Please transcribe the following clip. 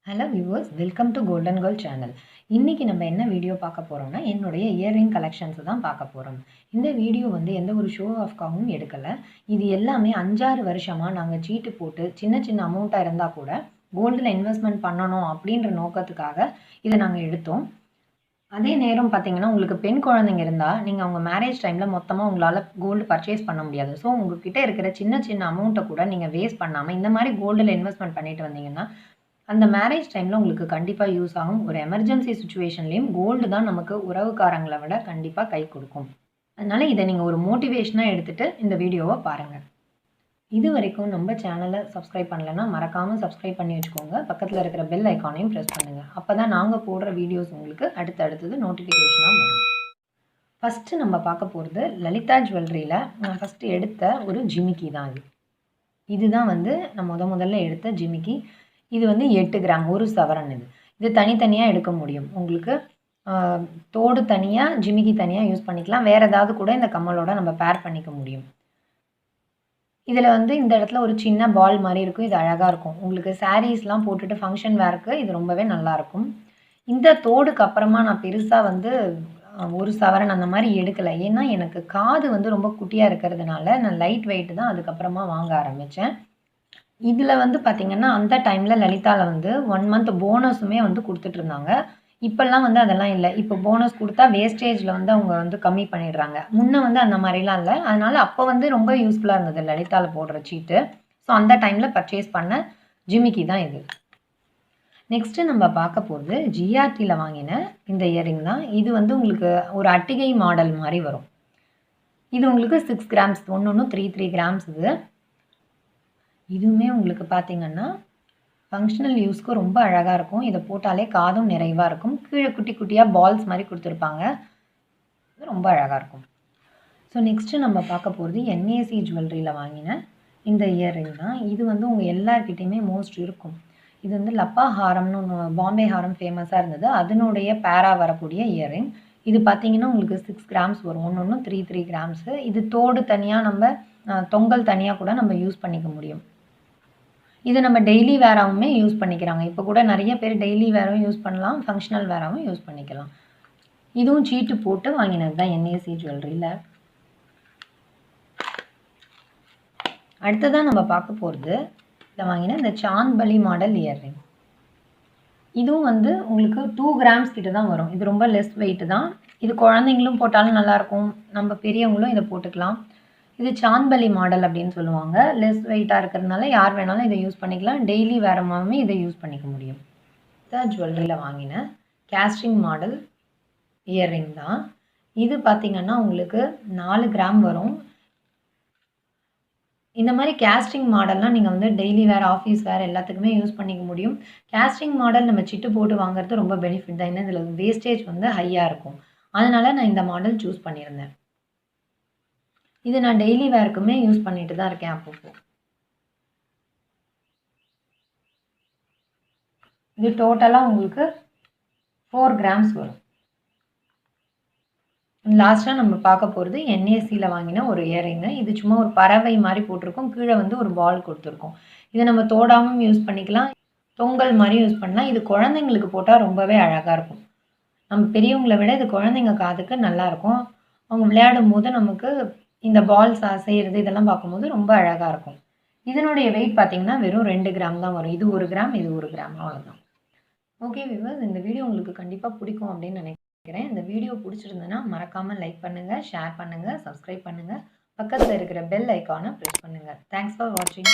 Hello viewers, welcome to golden girl channel. இன்றைக்கி நம்ம என்ன வீடியோ பார்க்க போகிறோம்னா, என்னுடைய இயர்ரிங் கலெக்ஷன்ஸ் தான் பார்க்க போகிறோம். இந்த வீடியோ வந்து எந்த ஒரு ஷோ ஆஃப்காகவும் எடுக்கலை. இது எல்லாமே 5-6 வருஷமாக நாங்கள் சீட்டு போட்டு சின்ன சின்ன அமௌண்ட்டாக இருந்தால் கூட கோல்டில் இன்வெஸ்ட்மெண்ட் பண்ணணும் அப்படின்ற நோக்கத்துக்காக இதை நாங்கள் எடுத்தோம். அதே நேரம் பார்த்தீங்கன்னா, உங்களுக்கு பெண் குழந்தைங்க இருந்தால் நீங்கள் அவங்க மேரேஜ் டைமில் மொத்தமாக உங்களால் கோல்டு பர்ச்சேஸ் பண்ண முடியாது. ஸோ உங்கள்கிட்ட இருக்கிற சின்ன சின்ன அமௌண்ட்டை கூட நீங்கள் வேஸ்ட் பண்ணாமல் இந்த மாதிரி கோல்டில் இன்வெஸ்ட்மெண்ட் பண்ணிட்டு வந்தீங்கன்னா அந்த மேரேஜ் டைமில் உங்களுக்கு கண்டிப்பாக யூஸ் ஆகும். ஒரு எமர்ஜென்சி சுச்சுவேஷன்லேயும் கோல்டு தான் நமக்கு உறவுக்காரங்களை விட கண்டிப்பாக கை கொடுக்கும். அதனால் இதை நீங்கள் ஒரு மோட்டிவேஷனாக எடுத்துகிட்டு இந்த வீடியோவை பாருங்கள். இது வரைக்கும் நம்ம சேனலை சப்ஸ்கிரைப் பண்ணலைன்னா மறக்காமல் சப்ஸ்கிரைப் பண்ணி வச்சுக்கோங்க. பக்கத்தில் இருக்கிற பெல் ஐக்கானையும் ப்ரெஸ் பண்ணுங்கள். அப்போ தான் நாங்கள் போடுற வீடியோஸ் உங்களுக்கு அடுத்தடுத்தது நோட்டிஃபிகேஷனாக வரும். ஃபஸ்ட்டு நம்ம பார்க்க போகிறது லலிதா ஜுவல்லரியில் நான் ஃபஸ்ட்டு எடுத்த ஒரு ஜிமிக்கி தான் இது. இதுதான் வந்து நான் முதல்ல எடுத்த ஜிமிக்கி. இது வந்து 8 கிராம் 1 சவரன். இது தனித்தனியாக எடுக்க முடியும். உங்களுக்கு தோடு தனியாக, ஜிமிக்கி தனியாக யூஸ் பண்ணிக்கலாம். வேறு ஏதாவது கூட இந்த கம்மலோட நம்ம பேர் பண்ணிக்க முடியும். இதில் வந்து இந்த இடத்துல ஒரு சின்ன பால் மாதிரி இருக்கும். இது அழகாக இருக்கும். உங்களுக்கு சாரீஸ்லாம் போட்டுட்டு ஃபங்க்ஷன் வேருக்கு இது ரொம்பவே நல்லாயிருக்கும். இந்த தோடுக்கு அப்புறமா நான் பெருசாக வந்து 1 சவரன் அந்த மாதிரி எடுக்கலை. ஏன்னா எனக்கு காது வந்து ரொம்ப குட்டியாக இருக்கிறதுனால நான் லைட் வெயிட் தான் அதுக்கப்புறமா வாங்க ஆரம்பித்தேன். இதில் வந்து பார்த்திங்கன்னா அந்த டைமில் லலிதாவில் வந்து 1 மந்த் போனஸுமே வந்து கொடுத்துட்ருந்தாங்க. இப்போல்லாம் வந்து அதெல்லாம் இல்லை. இப்போ போனஸ் கொடுத்தா வேஸ்டேஜில் வந்து அவங்க வந்து கம்மி பண்ணிடுறாங்க. முன்னே வந்து அந்த மாதிரிலாம் இல்லை. அதனால் அப்போ வந்து ரொம்ப யூஸ்ஃபுல்லாக இருந்தது லலிதாவில் போடுற சீட்டு. ஸோ அந்த டைமில் பர்ச்சேஸ் பண்ண ஜிமிக்கி தான் இது. நெக்ஸ்ட்டு நம்ம பார்க்க போகிறது ஜிஆர்டியில் வாங்கின இந்த இயரிங் தான். இது வந்து உங்களுக்கு ஒரு அட்டிகை மாடல் மாதிரி வரும். இது உங்களுக்கு 6 கிராம்ஸ், ஒன்று 3 கிராம்ஸ். இதுவுமே உங்களுக்கு பார்த்திங்கன்னா ஃபங்க்ஷனல் யூஸ்க்கு ரொம்ப அழகாக இருக்கும். இதை போட்டாலே காதும் நிறைவாக இருக்கும். கீழே குட்டி குட்டியாக பால்ஸ் மாதிரி கொடுத்துருப்பாங்க. ரொம்ப அழகாக இருக்கும். ஸோ நெக்ஸ்ட்டு நம்ம பார்க்க போகிறது என்ஏசி ஜுவல்லரியில் வாங்கின இந்த இயர்ரிங் தான். இது வந்து உங்கள் எல்லார்கிட்டையுமே மோஸ்ட் இருக்கும். இது வந்து லப்பா ஹாரம்னு ஒன்று, பாம்பே ஹாரம் ஃபேமஸாக இருந்தது. அதனுடைய பேரா வரக்கூடிய இயர்ரிங். இது பார்த்திங்கன்னா உங்களுக்கு 6 கிராம்ஸ் வரும். ஒன்று 3 கிராம்ஸு. இது தோடு தனியாக, நம்ம தொங்கல் தனியாக கூட நம்ம யூஸ் பண்ணிக்க முடியும். இது நம்ம டெய்லி வேராகவுமே யூஸ் பண்ணிக்கிறாங்க. இப்போ கூட நிறைய பேர் டெய்லி வேரும் யூஸ் பண்ணலாம், ஃபங்க்ஷனல் வேராகவும் யூஸ் பண்ணிக்கலாம். இதுவும் சீட்டு போட்டு வாங்கினது தான் என்ஏசி ஜுவல்லரியில். அடுத்ததான் நம்ம பார்க்க போகிறது இதில் வாங்கின இந்த சாந்த்பலி மாடல் இயர்ரிங். இதுவும் வந்து உங்களுக்கு 2 கிராம்ஸ் கிட்ட தான் வரும். இது ரொம்ப லெஸ் வெயிட் தான். இது குழந்தைங்களும் போட்டாலும் நல்லாயிருக்கும், நம்ம பெரியவங்களும் இதை போட்டுக்கலாம். இது சாந்த்பலி மாடல் அப்படின்னு சொல்லுவாங்க. லெஸ் வெயிட்டாக இருக்கிறதுனால யார் வேணாலும் இதை யூஸ் பண்ணிக்கலாம். டெய்லி வேறமாவே இதை யூஸ் பண்ணிக்க முடியும். இதான் ஜுவல்லரியில் வாங்கின கேஸ்டிங் மாடல் இயர்ரிங் தான். இது பார்த்திங்கன்னா உங்களுக்கு 4 கிராம் வரும். இந்த மாதிரி கேஸ்டிங் மாடல்லாம் நீங்கள் வந்து டெய்லி வேர், ஆஃபீஸ் வேர் எல்லாத்துக்குமே யூஸ் பண்ணிக்க முடியும். கேஸ்டிங் மாடல் நம்ம சிட்டு போட்டு வாங்குறது ரொம்ப பெனிஃபிட் தான். ஏன்னா இதில் வேஸ்டேஜ் வந்து ஹையாக இருக்கும். அதனால் நான் இந்த மாடல் சூஸ் பண்ணியிருந்தேன். இது நான் டெய்லி வேர்க்குமே யூஸ் பண்ணிட்டு தான் இருக்கேன் அப்பப்போ. இது டோட்டலாக உங்களுக்கு 4 கிராம்ஸ் வரும். லாஸ்ட்டாக நம்ம பார்க்க போகிறது என்ஏசியில் வாங்கின ஒரு இயரிங்கு. இது சும்மா ஒரு பறவை மாதிரி போட்டிருக்கோம். கீழே வந்து ஒரு பால் கொடுத்துருக்கோம். இதை நம்ம தோடாமல் யூஸ் பண்ணிக்கலாம், தொங்கல் மாதிரி யூஸ் பண்ணலாம். இது குழந்தைங்களுக்கு போட்டால் ரொம்பவே அழகாக இருக்கும். நம்ம பெரியவங்களை விட இது குழந்தைங்க காதுக்கு நல்லாயிருக்கும். அவங்க விளையாடும் போது நமக்கு இந்த பால்ஸ் செய்கிறது இதெல்லாம் பார்க்கும்போது ரொம்ப அழகாக இருக்கும். இதனுடைய வெயிட் பார்த்திங்கன்னா வெறும் 2 கிராம் தான் வரும். இது 1 கிராம், இது 1 கிராம், அவ்வளோதான். ஓகே வியூவர்ஸ், இந்த வீடியோ உங்களுக்கு கண்டிப்பாக பிடிக்கும் அப்படின்னு நினைக்கிறேன். இந்த வீடியோ பிடிச்சிருந்ததுன்னா மறக்காமல் லைக் பண்ணுங்கள், ஷேர் பண்ணுங்கள், சப்ஸ்கிரைப் பண்ணுங்கள். பக்கத்தில் இருக்கிற பெல் ஐக்கானை ப்ரெஸ் பண்ணுங்கள். தேங்க்ஸ் ஃபார் வாட்சிங்.